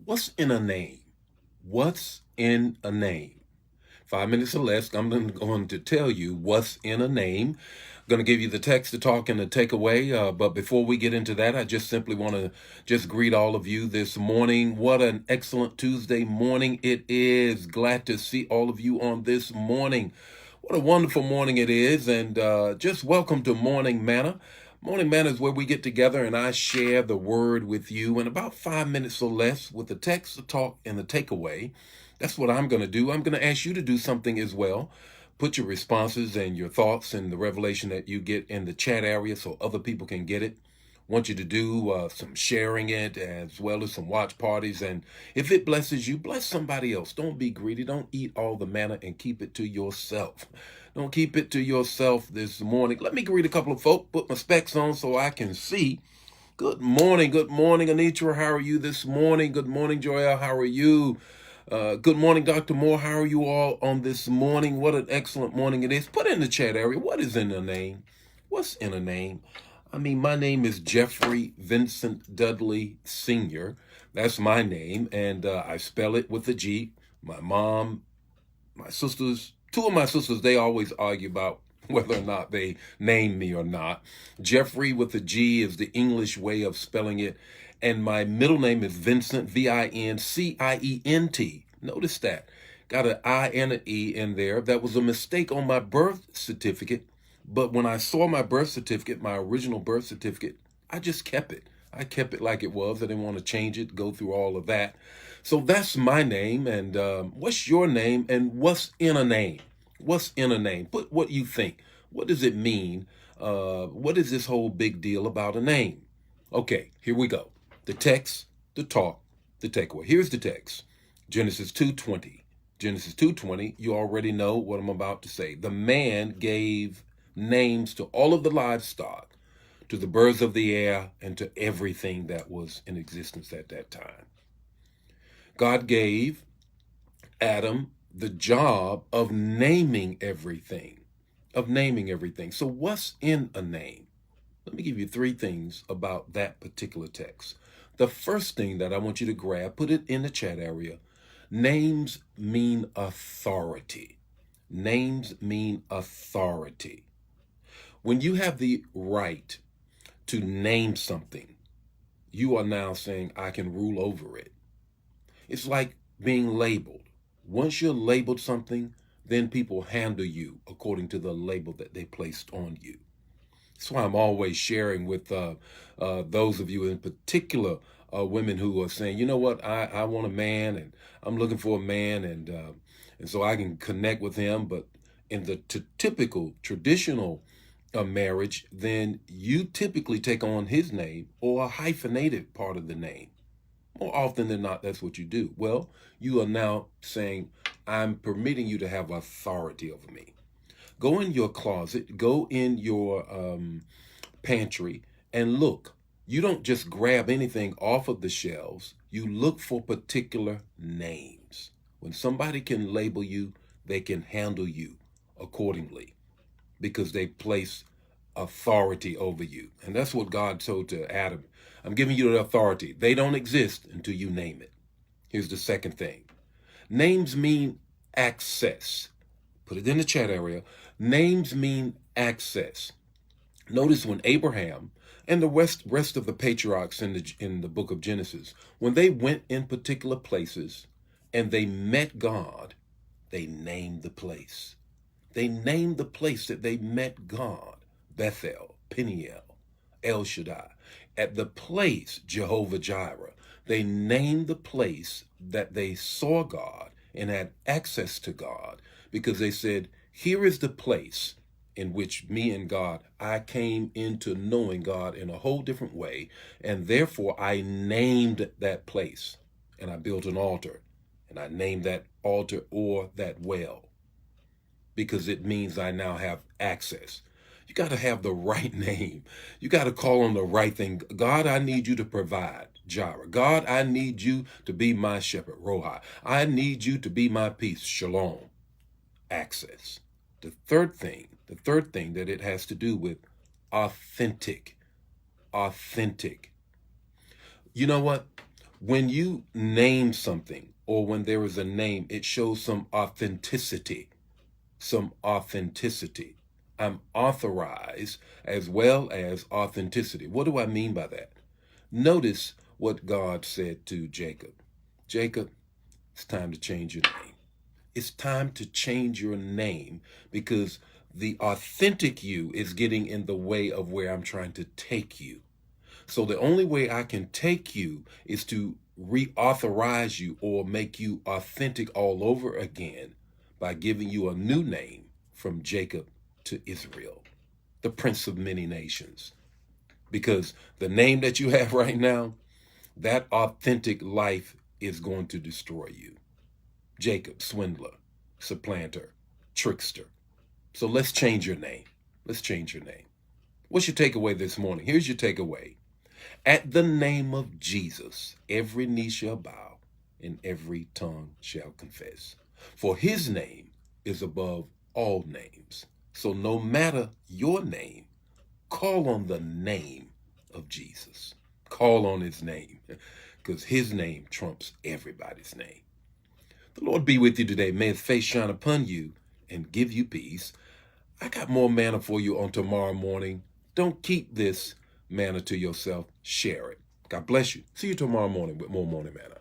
What's in a name? What's in a name? 5 minutes or less, I'm going to tell you what's in a name. I'm going to give you the text to talk and the takeaway. But before we get into that, I just simply want to just greet all of you this morning. What an excellent Tuesday morning it is. Glad to see all of you on this morning. What a wonderful morning it is. And just welcome to Morning Manna. Morning Manna is where we get together and I share the word with you in about 5 minutes or less with the text, the talk, and the takeaway. That's what I'm going to do. I'm going to ask you to do something as well. Put your responses and your thoughts and the revelation that you get in the chat area so other people can get it. Want you to do some sharing it as well as some watch parties. And if it blesses you, bless somebody else. Don't be greedy. Don't eat all the manna and keep it to yourself. Don't keep it to yourself this morning. Let me greet a couple of folk, put my specs on so I can see. Good morning. Good morning, Anitra. How are you this morning? Good morning, Joel. How are you? Good morning, Dr. Moore. How are you all on this morning? What an excellent morning it is. Put in the chat area, what is in a name? What's in a name? My name is Jeffrey Vincent Dudley Sr. That's my name, and I spell it with a G. My mom, my sisters, two of my sisters, they always argue about whether or not they name me or not. Jeffrey with a G is the English way of spelling it. And my middle name is Vincent, Vincient. Notice that. Got an I and an E in there. That was a mistake on my birth certificate. But when I saw my birth certificate, my original birth certificate, I just kept it. I kept it like it was. I didn't want to change it, go through all of that. So that's my name. And what's your name and what's in a name? What's in a name? Put what you think. What does it mean? What is this whole big deal about a name? Okay, here we go. The text, the talk, the takeaway. Here's the text. Genesis 2:20. Genesis 2:20, you already know what I'm about to say. The man gave names to all of the livestock, to the birds of the air, and to everything that was in existence at that time. God gave Adam the job of naming everything. Of naming everything. So what's in a name? Let me give you three things about that particular text. The first thing that I want you to grab, put it in the chat area. Names mean authority. Names mean authority. When you have the right to name something, you are now saying, I can rule over it. It's like being labeled. Once you're labeled something, then people handle you according to the label that they placed on you. That's why I'm always sharing with those of you in particular, women who are saying, you know what, I want a man and I'm looking for a man and so I can connect with him. But in the typical traditional marriage, then you typically take on his name or a hyphenated part of the name. More often than not, that's what you do. Well, you are now saying, I'm permitting you to have authority over me. Go in your closet, go in your pantry, and look. You don't just grab anything off of the shelves. You look for particular names. When somebody can label you, they can handle you accordingly because they place authority over you. And that's what God told to Adam. I'm giving you the authority. They don't exist until you name it. Here's the second thing. Names mean access. Put it in the chat area. Names mean access. Notice when Abraham and the rest of the patriarchs in the book of Genesis, when they went in particular places and they met God, they named the place. They named the place that they met God. Bethel, Peniel, El Shaddai. At the place, Jehovah Jireh. They named the place that they saw God and had access to God because they said, here is the place in which me and God, I came into knowing God in a whole different way. And therefore I named that place and I built an altar and I named that altar or that well because it means I now have access. You got to have the right name. You got to call on the right thing. God, I need you to provide, Jireh. God, I need you to be my shepherd, Rohi. I need you to be my peace, Shalom, access. The third thing that it has to do with authentic. Authentic. You know what? When you name something, or when there is a name, it shows some authenticity. Some authenticity. I'm authorized as well as authenticity. What do I mean by that? Notice what God said to Jacob. Jacob, it's time to change your name. It's time to change your name because the authentic you is getting in the way of where I'm trying to take you. So the only way I can take you is to reauthorize you or make you authentic all over again by giving you a new name from Jacob to Israel, the Prince of many nations. Because the name that you have right now, that authentic life is going to destroy you. Jacob, swindler, supplanter, trickster. So let's change your name. Let's change your name. What's your takeaway this morning? Here's your takeaway. At the name of Jesus, every knee shall bow and every tongue shall confess. For his name is above all names. So no matter your name, call on the name of Jesus. Call on his name because his name trumps everybody's name. The Lord be with you today. May his face shine upon you and give you peace. I got more manna for you on tomorrow morning. Don't keep this manna to yourself. Share it. God bless you. See you tomorrow morning with more morning manna.